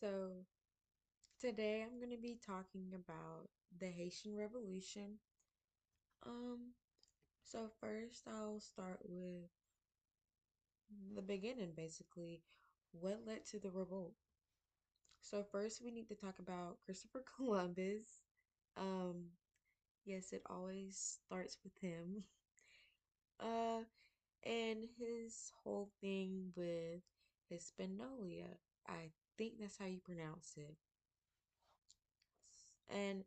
So, today I'm going to be talking about the Haitian Revolution. Um, first I'll start with the beginning basically. What led to the revolt? So, first we need to talk about Christopher Columbus. Um, yes, it always starts with him. Uh, and his whole thing with Hispaniola. I think that's how you pronounce it. And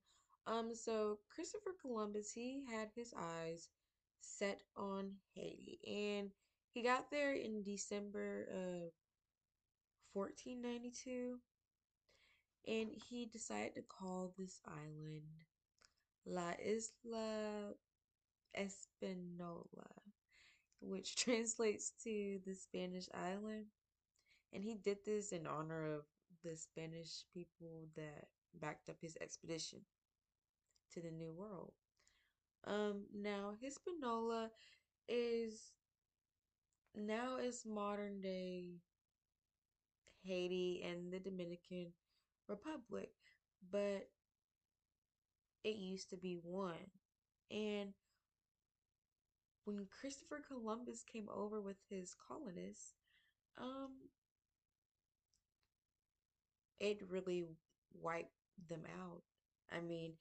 so Christopher Columbus, he had his eyes set on Haiti, and he got there in December of 1492, and he decided to call this island La Isla Espanola, which translates to the Spanish island. And he did this in honor of the Spanish people that backed up his expedition to the New World. Now Hispaniola is now is modern day Haiti and the Dominican Republic, but it used to be one. And when Christopher Columbus came over with his colonists, um, it really wiped them out. I mean,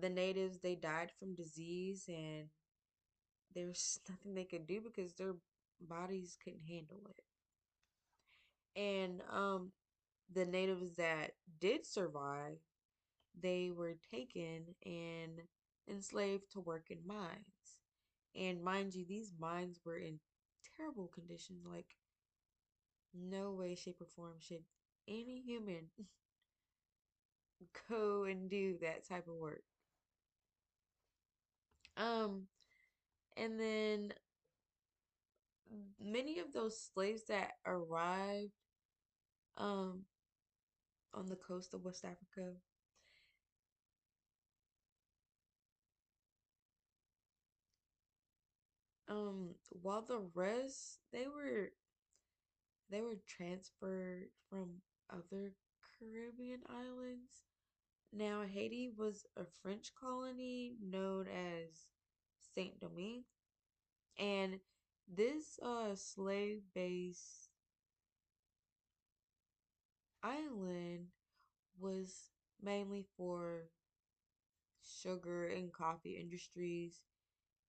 the natives they died from disease and there's nothing they could do because their bodies couldn't handle it. And the natives that did survive, they were taken and enslaved to work in mines. And mind you, these mines were in terrible conditions. Like, no way, shape, or form should any human go and do that type of work. Um, and then many of those slaves that arrived um on the coast of West Africa, while the rest they were transferred from other Caribbean islands. Now, Haiti was a French colony known as Saint Domingue, and this slave-based island was mainly for sugar and coffee industries.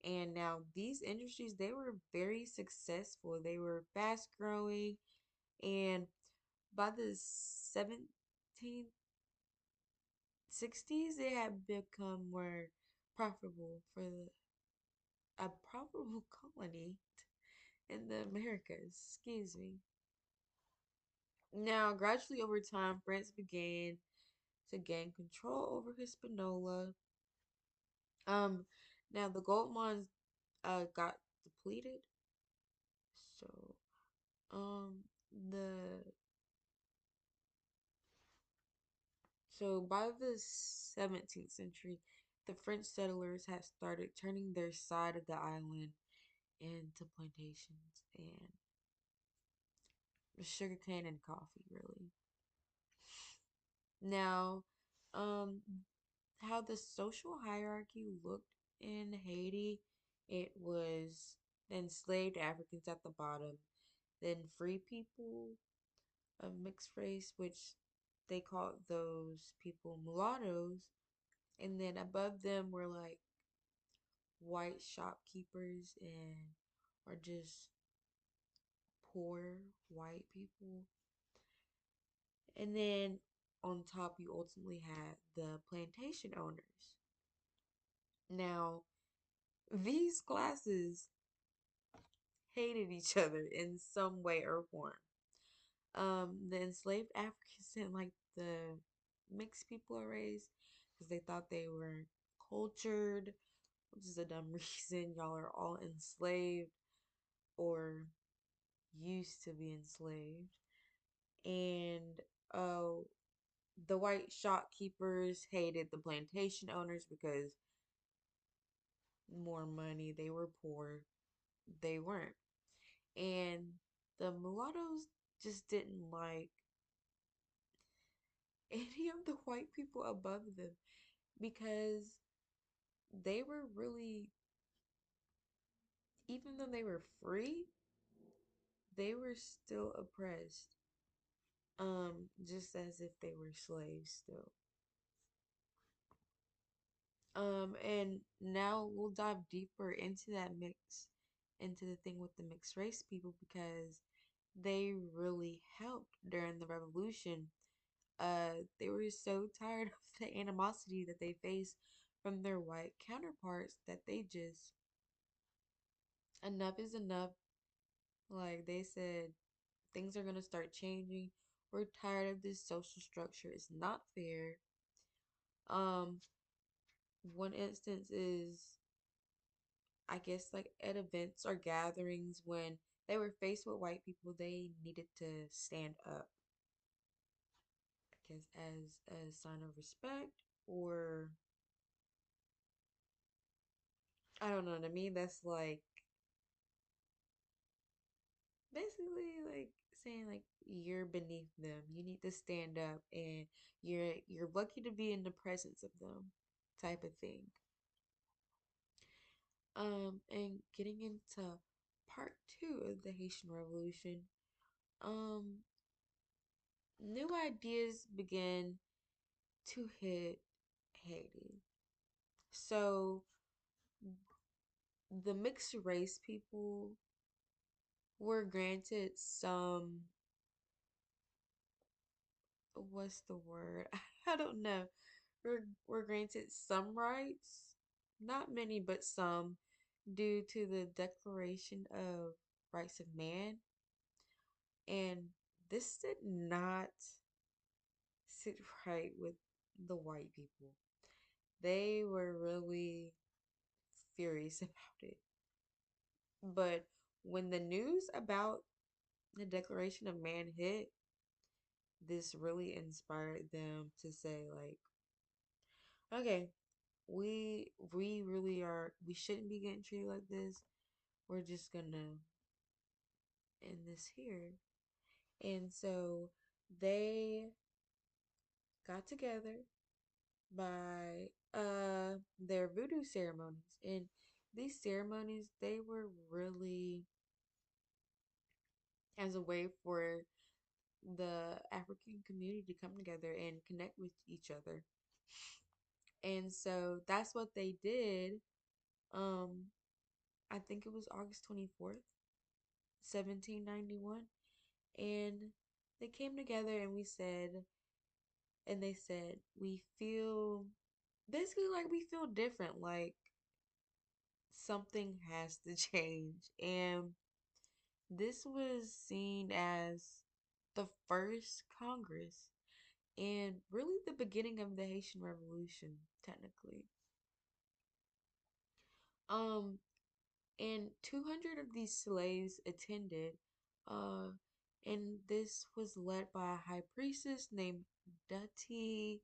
And now these industries they were very successful. They were fast growing, and by the 1760s it had become more profitable for a profitable colony in the Americas. Excuse me. Now, gradually over time, France began to gain control over Hispaniola. Um, Now the gold mines got depleted, so um the by the 17th century, the French settlers had started turning their side of the island into plantations and sugarcane and coffee, really. Now, um, how the social hierarchy looked in Haiti, it was enslaved Africans at the bottom, then free people of mixed race, which they called those people mulattoes, and then above them were like white shopkeepers and or just poor white people. And then on top you ultimately had the plantation owners. Now, these classes hated each other in some way or form. The enslaved Africans didn't like the mixed people are raised because they thought they were cultured, which is a dumb reason. Y'all are all enslaved or used to be enslaved. And uh, the white shopkeepers hated the plantation owners because more money, they were poor, they weren't. And the mulattoes just didn't like any of the white people above them because they were really, even though they were free, they were still oppressed. Just as if they were slaves still. And now we'll dive deeper into that mix, into the thing with the mixed race people because they really helped during the revolution. They were so tired of the animosity that they faced from their white counterparts that they just, enough is enough. Like they said, things are gonna start changing. We're tired of this social structure. It's not fair. Um, one instance is, I guess, like at events or gatherings when they were faced with white people, they needed to stand up, I guess, as a sign of respect, or I don't know what I mean. That's like basically like saying like you're beneath them. You need to stand up, and you're lucky to be in the presence of them, type of thing. And getting into part two of the Haitian Revolution, um, new ideas began to hit Haiti. So the mixed race people were granted some, what's the word? I don't know. Were granted some rights, not many, but some, due to the Declaration of Rights of Man. And this did not sit right with the white people. They were really furious about it. But when the news about the Declaration of Man hit, this really inspired them to say like, okay, we really are, we shouldn't be getting treated like this. We're just gonna end this here. And so they got together by their voodoo ceremonies. And these ceremonies, they were really as a way for the African community to come together and connect with each other. And so that's what they did. Um, I think it was August 24th, 1791. And they came together and they said, we feel basically like we feel different, like something has to change. And this was seen as the first Congress and really the beginning of the Haitian Revolution, technically. Um, and 200 of these slaves attended, uh, and this was led by a high priestess named Dutty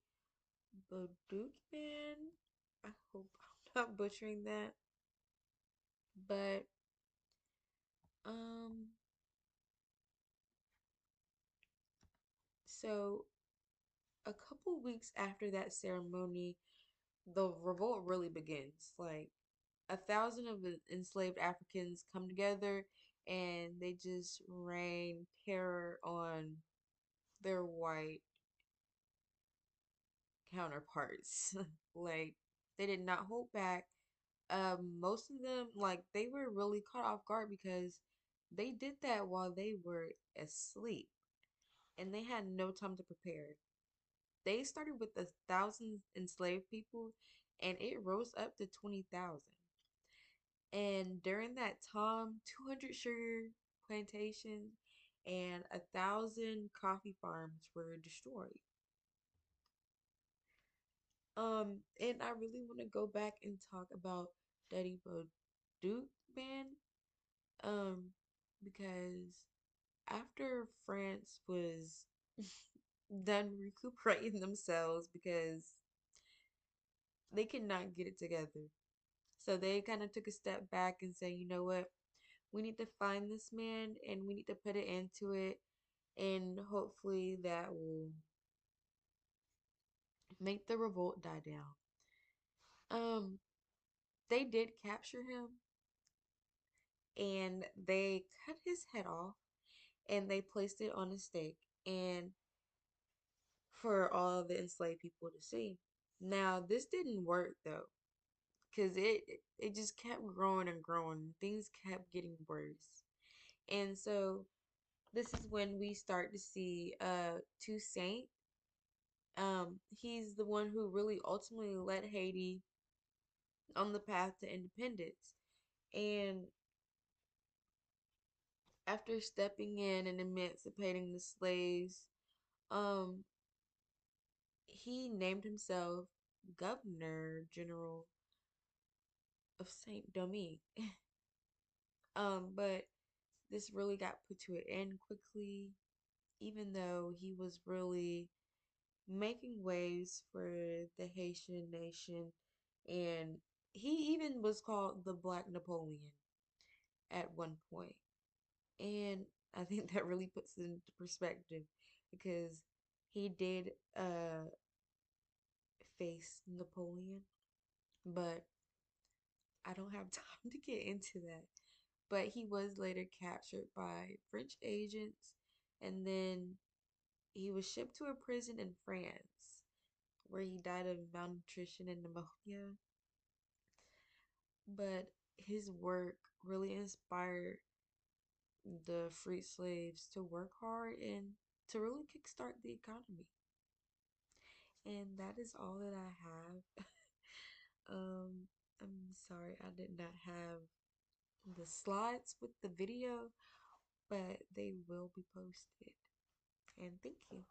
Bodukman. I hope I'm not butchering that, but um, so a couple weeks after that ceremony, the revolt really begins. Like 1,000 of the enslaved Africans come together and they just rain terror on their white counterparts. Like they did not hold back. Most of them, like they were really caught off guard because they did that while they were asleep and they had no time to prepare. They started with 1,000 enslaved people and it rose up to 20,000. And during that time, 200 sugar plantations and 1,000 coffee farms were destroyed. And I really want to go back and talk about Daddy Duke Band, um, because after France was done recuperating themselves because they could not get it together. So they kind of took a step back and said, you know what? We need to find this man and we need to put it into it. And hopefully that will make the revolt die down. Um, they did capture him and they cut his head off and they placed it on a stake and for all the enslaved people to see. Now, this didn't work though, because it just kept growing and growing. Things kept getting worse. And so this is when we start to see Toussaint. He's the one who really ultimately led Haiti on the path to independence. And after stepping in and emancipating the slaves, um, he named himself Governor General of Saint Domingue. But this really got put to an end quickly, even though he was really making waves for the Haitian nation, and he even was called the Black Napoleon at one point. And I think that really puts it into perspective because he did face Napoleon, but I don't have time to get into that. But he was later captured by French agents and then he was shipped to a prison in France where he died of malnutrition and pneumonia. But his work really inspired the free slaves to work hard and to really kickstart the economy. And that is all that I have. um, I'm sorry I did not have the slides with the video, but they will be posted. And thank you.